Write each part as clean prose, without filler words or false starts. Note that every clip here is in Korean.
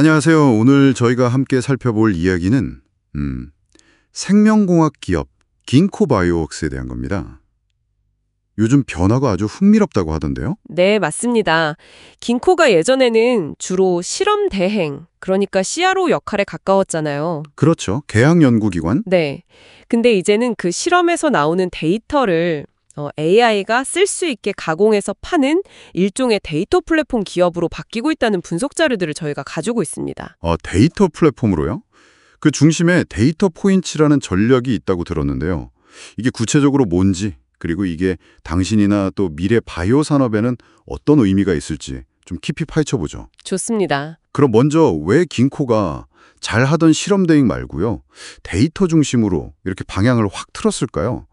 안녕하세요. 오늘 저희가 함께 살펴볼 이야기는 생명공학 기업 긴코바이오웍스에 대한 겁니다. 요즘 변화가 아주 흥미롭다고 하던데요. 네, 맞습니다. 긴코가 예전에는 주로 실험 대행, 그러니까 CRO 역할에 가까웠잖아요. 그렇죠. 개항 연구기관. 네. 근데 이제는 그 실험에서 나오는 데이터를 AI가 쓸 수 있게 가공해서 파는 일종의 데이터 플랫폼 기업으로 바뀌고 있다는 분석 자료들을 저희가 가지고 있습니다. 데이터 플랫폼으로요? 그 중심에 데이터 포인츠라는 전략이 있다고 들었는데요. 이게 구체적으로 뭔지, 그리고 이게 당신이나 또 미래 바이오 산업에는 어떤 의미가 있을지 좀 깊이 파헤쳐보죠. 좋습니다. 그럼 먼저 왜 긴코가 잘하던 실험 대행 말고요, 데이터 중심으로 이렇게 방향을 확 틀었을까요?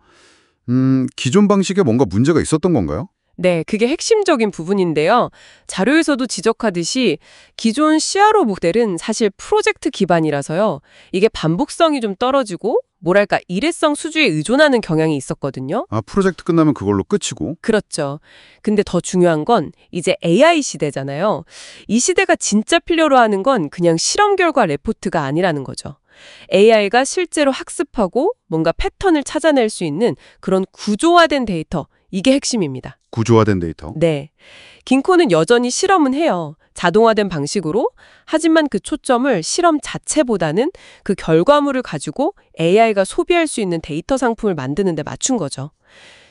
기존 방식에 뭔가 문제가 있었던 건가요? 네, 그게 핵심적인 부분인데요. 자료에서도 지적하듯이 기존 CRO 모델은 사실 프로젝트 기반이라서요. 이게 반복성이 좀 떨어지고 뭐랄까 일회성 수주에 의존하는 경향이 있었거든요. 프로젝트 끝나면 그걸로 끝이고. 그렇죠. 근데 더 중요한 건 이제 AI 시대잖아요. 이 시대가 진짜 필요로 하는 건 그냥 실험 결과 레포트가 아니라는 거죠. AI가 실제로 학습하고 뭔가 패턴을 찾아낼 수 있는 그런 구조화된 데이터, 이게 핵심입니다. 구조화된 데이터? 네. 긴코는 여전히 실험은 해요. 자동화된 방식으로. 하지만 그 초점을 실험 자체보다는 그 결과물을 가지고 AI가 소비할 수 있는 데이터 상품을 만드는 데 맞춘 거죠.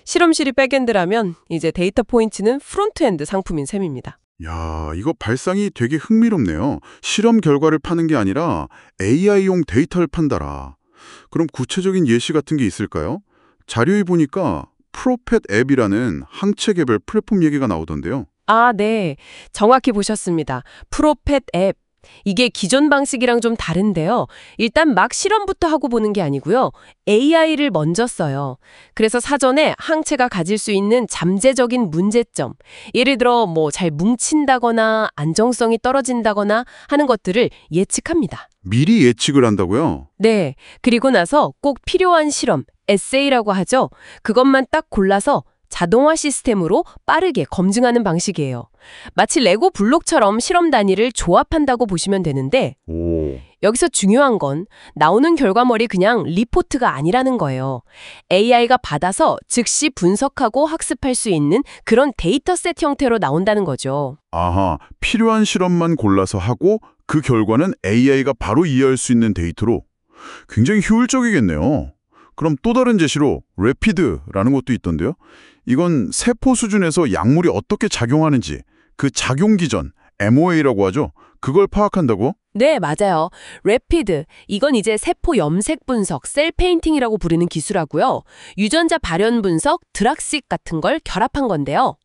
실험실이 백엔드라면 이제 데이터 포인트는 프론트엔드 상품인 셈입니다. 야, 이거 발상이 되게 흥미롭네요. 실험 결과를 파는 게 아니라 AI용 데이터를 판다라. 그럼 구체적인 예시 같은 게 있을까요? 자료에 보니까 프로펫 앱이라는 항체 개별 플랫폼 얘기가 나오던데요. 네. 정확히 보셨습니다. 프로펫 앱. 이게 기존 방식이랑 좀 다른데요. 일단 막 실험부터 하고 보는 게 아니고요. AI를 먼저 써요. 그래서 사전에 항체가 가질 수 있는 잠재적인 문제점, 예를 들어 잘 뭉친다거나 안정성이 떨어진다거나 하는 것들을 예측합니다. 미리 예측을 한다고요? 네. 그리고 나서 꼭 필요한 실험, 에세이라고 하죠. 그것만 딱 골라서 자동화 시스템으로 빠르게 검증하는 방식이에요. 마치 레고 블록처럼 실험 단위를 조합한다고 보시면 되는데 여기서 중요한 건 나오는 결과물이 그냥 리포트가 아니라는 거예요. AI가 받아서 즉시 분석하고 학습할 수 있는 그런 데이터셋 형태로 나온다는 거죠. 아하, 필요한 실험만 골라서 하고 그 결과는 AI가 바로 이해할 수 있는 데이터로. 굉장히 효율적이겠네요. 그럼 또 다른 제시로 래피드라는 것도 있던데요. 이건 세포 수준에서 약물이 어떻게 작용하는지 그 작용 기전, MOA라고 하죠. 그걸 파악한다고? 네, 맞아요. 래피드, 이건 이제 세포 염색 분석, 셀 페인팅이라고 부르는 기술하고요. 유전자 발현 분석, 드락식 같은 걸 결합한 건데요.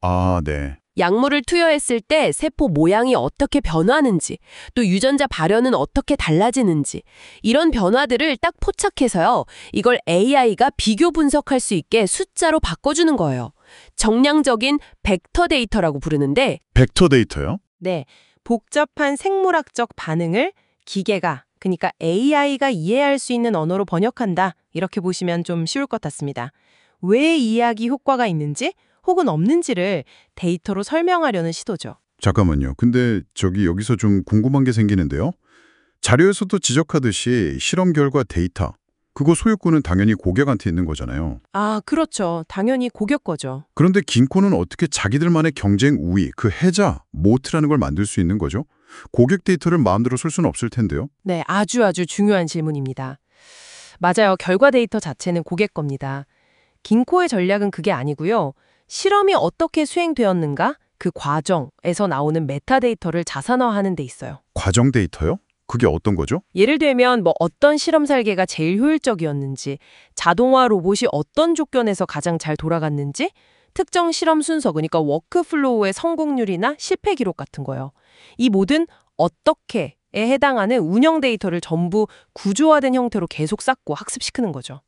네. 약물을 투여했을 때 세포 모양이 어떻게 변화하는지, 또 유전자 발현은 어떻게 달라지는지, 이런 변화들을 딱 포착해서요. 이걸 AI가 비교 분석할 수 있게 숫자로 바꿔주는 거예요. 정량적인 벡터 데이터라고 부르는데, 벡터 데이터요? 네, 복잡한 생물학적 반응을 기계가, 그러니까 AI가 이해할 수 있는 언어로 번역한다. 이렇게 보시면 좀 쉬울 것 같습니다. 왜 이해하기 효과가 있는지 혹은 없는지를 데이터로 설명하려는 시도죠. 잠깐만요. 근데 여기서 좀 궁금한 게 생기는데요. 자료에서도 지적하듯이 실험 결과 데이터, 그거 소유권은 당연히 고객한테 있는 거잖아요. 그렇죠. 당연히 고객 거죠. 그런데 긴코는 어떻게 자기들만의 경쟁 우위, 그 해자, 모트라는 걸 만들 수 있는 거죠? 고객 데이터를 마음대로 쓸 수는 없을 텐데요. 네, 아주 중요한 질문입니다. 맞아요. 결과 데이터 자체는 고객 겁니다. 긴코의 전략은 그게 아니고요. 실험이 어떻게 수행되었는가? 그 과정에서 나오는 메타데이터를 자산화하는 데 있어요. 과정 데이터요? 그게 어떤 거죠? 예를 들면 어떤 실험 설계가 제일 효율적이었는지, 자동화 로봇이 어떤 조건에서 가장 잘 돌아갔는지, 특정 실험 순서, 그러니까 워크플로우의 성공률이나 실패 기록 같은 거요. 이 모든 어떻게에 해당하는 운영 데이터를 전부 구조화된 형태로 계속 쌓고 학습시키는 거죠.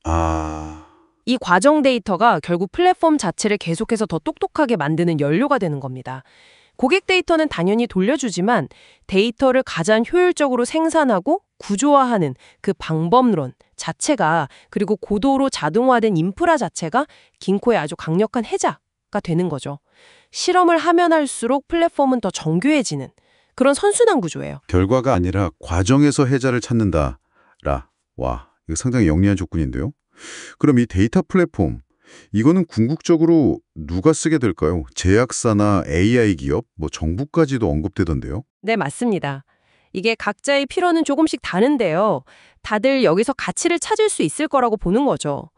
이 과정 데이터가 결국 플랫폼 자체를 계속해서 더 똑똑하게 만드는 연료가 되는 겁니다. 고객 데이터는 당연히 돌려주지만 데이터를 가장 효율적으로 생산하고 구조화하는 그 방법론 자체가, 그리고 고도로 자동화된 인프라 자체가 긴코의 아주 강력한 해자가 되는 거죠. 실험을 하면 할수록 플랫폼은 더 정교해지는, 그런 선순환 구조예요. 결과가 아니라 과정에서 해자를 찾는다. 와, 이거 상당히 영리한 조건인데요. 그럼 이 데이터 플랫폼, 이거는 궁극적으로 누가 쓰게 될까요? 제약사나 AI 기업, 정부까지도 언급되던데요. 네, 맞습니다. 이게 각자의 필요는 조금씩 다른데요. 다들 여기서 가치를 찾을 수 있을 거라고 보는 거죠.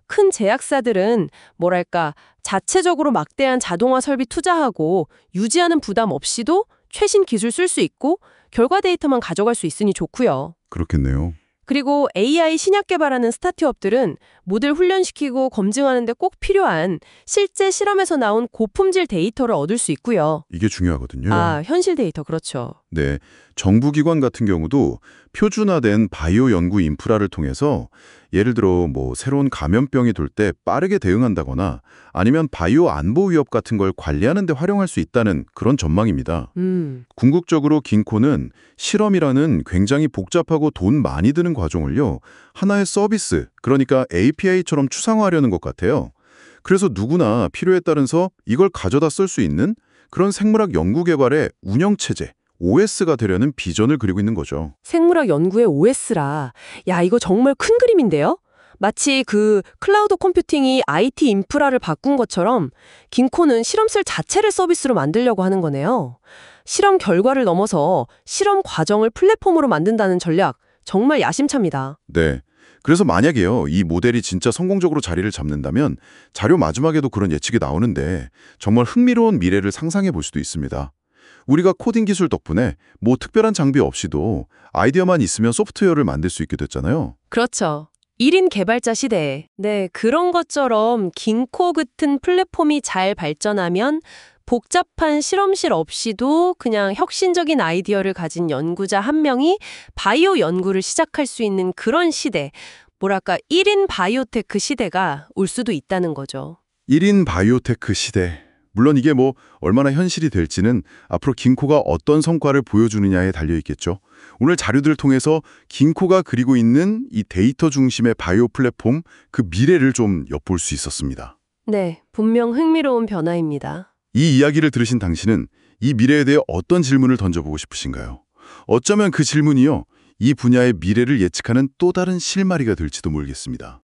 큰 제약사들은 뭐랄까 자체적으로 막대한 자동화 설비 투자하고 유지하는 부담 없이도 최신 기술 쓸 수 있고 결과 데이터만 가져갈 수 있으니 좋고요. 그렇겠네요. 그리고 AI 신약 개발하는 스타트업들은 모델 훈련시키고 검증하는 데 꼭 필요한 실제 실험에서 나온 고품질 데이터를 얻을 수 있고요. 이게 중요하거든요. 아, 현실 데이터 그렇죠. 네, 정부기관 같은 경우도 표준화된 바이오 연구 인프라를 통해서 예를 들어 새로운 감염병이 돌 때 빠르게 대응한다거나 아니면 바이오 안보 위협 같은 걸 관리하는 데 활용할 수 있다는 그런 전망입니다. 궁극적으로 긴코는 실험이라는 굉장히 복잡하고 돈 많이 드는 과정을요, 하나의 서비스, 그러니까 API처럼 추상화하려는 것 같아요. 그래서 누구나 필요에 따라서 이걸 가져다 쓸 수 있는 그런 생물학 연구 개발의 운영체제, OS가 되려는 비전을 그리고 있는 거죠. 생물학 연구의 OS라. 야, 이거 정말 큰 그림인데요? 마치 그 클라우드 컴퓨팅이 IT 인프라를 바꾼 것처럼 긴코는 실험실 자체를 서비스로 만들려고 하는 거네요. 실험 결과를 넘어서 실험 과정을 플랫폼으로 만든다는 전략, 정말 야심찹니다. 네. 그래서 만약에요, 이 모델이 진짜 성공적으로 자리를 잡는다면 자료 마지막에도 그런 예측이 나오는데 정말 흥미로운 미래를 상상해 볼 수도 있습니다. 우리가 코딩 기술 덕분에 특별한 장비 없이도 아이디어만 있으면 소프트웨어를 만들 수 있게 됐잖아요. 그렇죠. 1인 개발자 시대에. 네, 그런 것처럼 긴코 같은 플랫폼이 잘 발전하면 복잡한 실험실 없이도 그냥 혁신적인 아이디어를 가진 연구자 한 명이 바이오 연구를 시작할 수 있는 그런 시대, 뭐랄까 1인 바이오테크 시대가 올 수도 있다는 거죠. 1인 바이오테크 시대. 물론 이게 얼마나 현실이 될지는 앞으로 긴코가 어떤 성과를 보여주느냐에 달려있겠죠. 오늘 자료들을 통해서 긴코가 그리고 있는 이 데이터 중심의 바이오 플랫폼, 그 미래를 좀 엿볼 수 있었습니다. 네, 분명 흥미로운 변화입니다. 이 이야기를 들으신 당신은 이 미래에 대해 어떤 질문을 던져보고 싶으신가요? 어쩌면 그 질문이요, 이 분야의 미래를 예측하는 또 다른 실마리가 될지도 모르겠습니다.